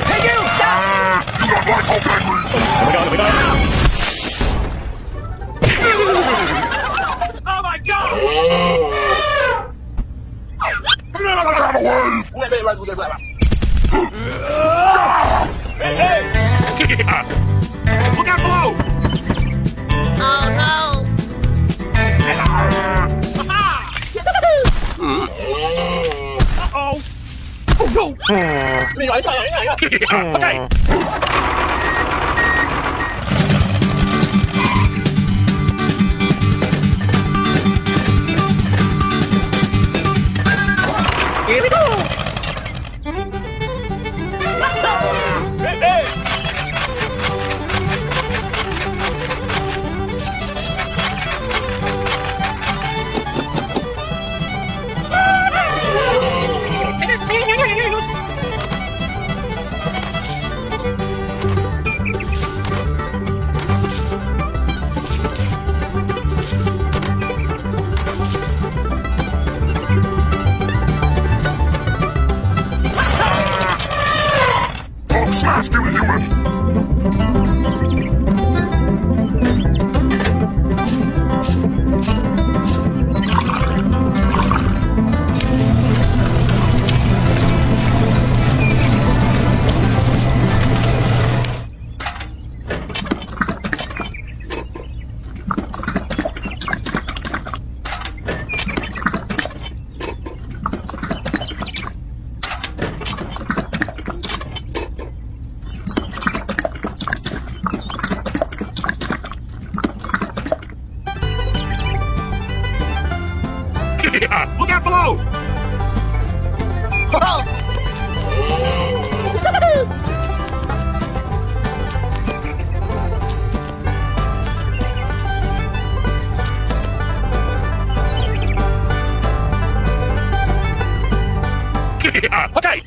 Hey, you! Stop! You don't like Hulk angry! Oh my God! Get out of the Hey! Look out below! Oh no! Uh-oh! Oh no! Okay! Here we go! Hey, hey! Hulk smashed you, human! Look out below! Okay!